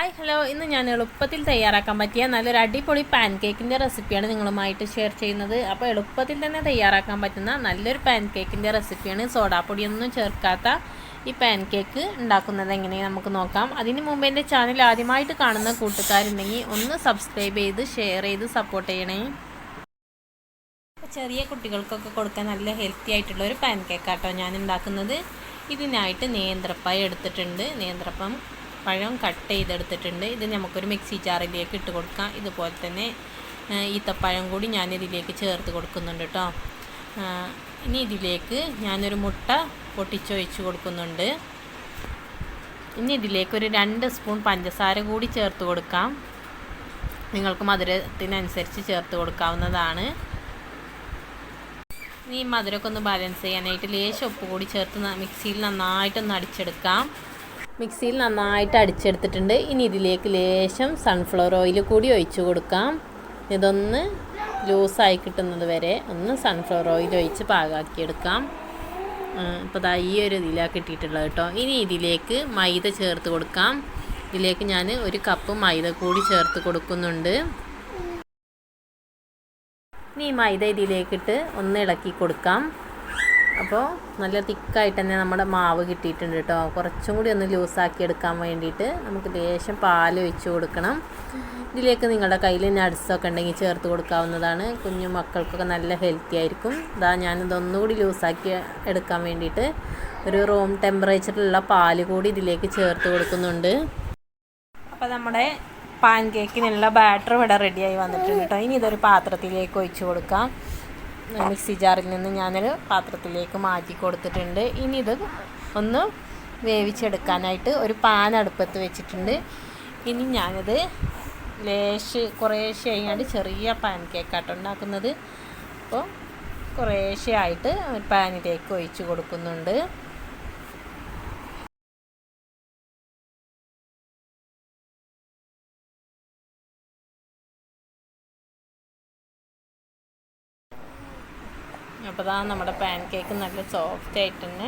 Hi hello, ഇന്ന് ഞാൻ എളുപ്പത്തിൽ തയ്യാറാക്കാൻ പറ്റിയ നല്ലൊരു അടിപൊളി പാൻ കേക്കിൻ്റെ റെസിപ്പിയാണ് നിങ്ങളുമായിട്ട് ഷെയർ ചെയ്യുന്നത്. അപ്പോൾ എളുപ്പത്തിൽ തന്നെ തയ്യാറാക്കാൻ പറ്റുന്ന നല്ലൊരു പാൻ കേക്കിൻ്റെ റെസിപ്പിയാണ്. സോഡാപ്പൊടിയൊന്നും ചേർക്കാത്ത ഈ പാൻ കേക്ക് ഉണ്ടാക്കുന്നത് എങ്ങനെയാണ് നമുക്ക് നോക്കാം. അതിന് മുമ്പ് എൻ്റെ ചാനൽ ആദ്യമായിട്ട് കാണുന്ന കൂട്ടുകാരുണ്ടെങ്കിൽ ഒന്ന് സബ്സ്ക്രൈബ് ചെയ്ത് ഷെയർ ചെയ്ത് സപ്പോർട്ട് ചെയ്യണേ. ചെറിയ കുട്ടികൾക്കൊക്കെ കൊടുക്കാൻ നല്ല ഹെൽത്തി ആയിട്ടുള്ള ഒരു പാൻ കേക്കാട്ടോ ഞാൻ ഉണ്ടാക്കുന്നത്. ഇതിനായിട്ട് നേന്ത്രപ്പഴം എടുത്തിട്ടുണ്ട്. നേന്ത്രപ്പം പഴം കട്ട് ചെയ്തെടുത്തിട്ടുണ്ട്. ഇത് നമുക്കൊരു മിക്സി ജാറിലേക്ക് ഇട്ട് കൊടുക്കാം. ഇതുപോലെ തന്നെ ഈത്തപ്പഴം കൂടി ഞാനിതിലേക്ക് ചേർത്ത് കൊടുക്കുന്നുണ്ട് കേട്ടോ. ഇനി ഇതിലേക്ക് ഞാനൊരു മുട്ട പൊട്ടിച്ചൊഴിച്ച് കൊടുക്കുന്നുണ്ട്. ഇനി ഇതിലേക്ക് ഒരു 2 സ്പൂൺ പഞ്ചസാര കൂടി ചേർത്ത് കൊടുക്കാം. നിങ്ങൾക്ക് മധുരത്തിനനുസരിച്ച് ചേർത്ത് കൊടുക്കാവുന്നതാണ്. ഈ മധുരമൊക്കെ ഒന്ന് ബാലൻസ് ചെയ്യാനായിട്ട് ലേശം ഉപ്പ് കൂടി ചേർത്ത് മിക്സിയിൽ നന്നായിട്ടൊന്ന് അടിച്ചെടുക്കാം. മിക്സിയിൽ നന്നായിട്ട് അടിച്ചെടുത്തിട്ടുണ്ട്. ഇനി ഇതിലേക്ക് ലേശം സൺഫ്ലവർ ഓയിൽ കൂടി ഒഴിച്ച് കൊടുക്കാം. ഇതൊന്ന് ലൂസായി കിട്ടുന്നത് വരെ ഒന്ന് സൺഫ്ലവർ ഓയിൽ ഒഴിച്ച് പാകാക്കിയെടുക്കാം. ഇപ്പോൾ ദാ ഈ ഒരു ഇതിലാണ് കിട്ടിയിട്ടുള്ളത് കേട്ടോ. ഇനി ഇതിലേക്ക് മൈദ ചേർത്ത് കൊടുക്കാം. ഇതിലേക്ക് ഞാൻ 1 കപ്പ് മൈദ കൂടി ചേർത്ത് കൊടുക്കുന്നുണ്ട്. ഇനി ഈ മൈദ ഇതിലേക്കിട്ട് ഒന്ന് ഇളക്കി കൊടുക്കാം. അപ്പോൾ നല്ല തിക്കായിട്ട് തന്നെ നമ്മുടെ മാവ് കിട്ടിയിട്ടുണ്ട് കേട്ടോ. കുറച്ചും കൂടി ഒന്ന് ലൂസാക്കി എടുക്കാൻ വേണ്ടിയിട്ട് നമുക്ക് ലേശം പാൽ ഒഴിച്ച് കൊടുക്കണം. ഇതിലേക്ക് നിങ്ങളുടെ കയ്യിൽ നട്ട്സൊക്കെ ഉണ്ടെങ്കിൽ ചേർത്ത് കൊടുക്കാവുന്നതാണ്. കുഞ്ഞു മക്കൾക്കൊക്കെ നല്ല ഹെൽത്തി ആയിരിക്കും. ഇതാ ഞാനിതൊന്നുകൂടി ലൂസാക്കി എടുക്കാൻ വേണ്ടിയിട്ട് ഒരു റൂം ടെമ്പറേച്ചറിലുള്ള പാൽ കൂടി ഇതിലേക്ക് ചേർത്ത് കൊടുക്കുന്നുണ്ട്. അപ്പോൾ നമ്മുടെ പാൻ കേക്കിനുള്ള ബാറ്റർ ഇവിടെ റെഡിയായി വന്നിട്ടുണ്ട് കേട്ടോ. ഇനി ഇതൊരു പാത്രത്തിലേക്ക് ഒഴിച്ച് കൊടുക്കാം. മിക്സി ജാറിൽ നിന്ന് ഞാനൊരു പാത്രത്തിലേക്ക് മാറ്റി കൊടുത്തിട്ടുണ്ട്. ഇനി ഇത് ഒന്ന് വേവിച്ചെടുക്കാനായിട്ട് ഒരു പാൻ അടുപ്പത്ത് വെച്ചിട്ടുണ്ട്. ഇനി ഞാനിത് കുറേശ്ശെ ആയിട്ട് ചെറിയ പാൻ കേക്കാട്ടോ ഉണ്ടാക്കുന്നത്. അപ്പോൾ കുറേശ്ശെ ആയിട്ട് പാനിലേക്ക് ഒഴിച്ച് കൊടുക്കുന്നുണ്ട്. അപ്പോൾ നമ്മുടെ പാൻ കേക്ക് നല്ല സോഫ്റ്റ് ആയിട്ട് തന്നെ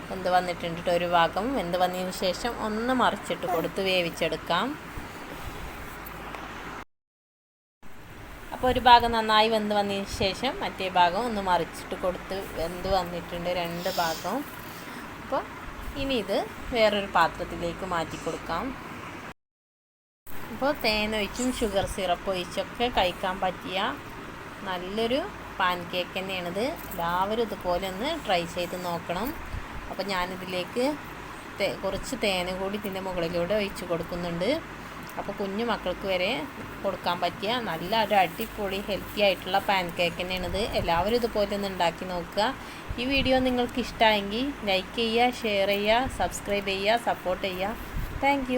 വെന്ത് വന്നിട്ടുണ്ട്. ഒരു ഭാഗം വെന്ത് വന്നതിന് ശേഷം ഒന്ന് മറിച്ചിട്ട് കൊടുത്ത് വേവിച്ചെടുക്കാം. അപ്പോൾ ഒരു ഭാഗം നന്നായി വെന്ത് വന്നതിന് ശേഷം മറ്റേ ഭാഗം ഒന്ന് മറിച്ചിട്ട് കൊടുത്ത് വെന്ത് വന്നിട്ടുണ്ട് 2 ഭാഗവും. അപ്പോൾ ഇനി ഇത് വേറൊരു പാത്രത്തിലേക്ക് മാറ്റി കൊടുക്കാം. അപ്പോൾ തേൻ ഒഴിച്ചും ഷുഗർ സിറപ്പ് ഒഴിച്ചൊക്കെ കഴിക്കാൻ പറ്റിയ നല്ലൊരു പാൻ കേക്ക് തന്നെയാണിത്. എല്ലാവരും ഇതുപോലെ ഒന്ന് ട്രൈ ചെയ്ത് നോക്കണം. അപ്പോൾ ഞാനിതിലേക്ക് കുറച്ച് തേൻ കൂടി ഇതിൻ്റെ മുകളിലൂടെ ഒഴിച്ച് കൊടുക്കുന്നുണ്ട്. അപ്പോൾ കുഞ്ഞു മക്കൾക്ക് വരെ കൊടുക്കാൻ പറ്റിയ നല്ല ഒരു അടിപൊളി ഹെൽത്തി ആയിട്ടുള്ള പാൻ കേക്ക് തന്നെയാണിത്. എല്ലാവരും ഇതുപോലെ ഒന്ന് ഉണ്ടാക്കി നോക്കുക. ഈ വീഡിയോ നിങ്ങൾക്ക് ഇഷ്ടമായെങ്കിൽ ലൈക്ക് ചെയ്യുക, ഷെയർ ചെയ്യുക, സബ്സ്ക്രൈബ് ചെയ്യുക, സപ്പോർട്ട് ചെയ്യുക. താങ്ക്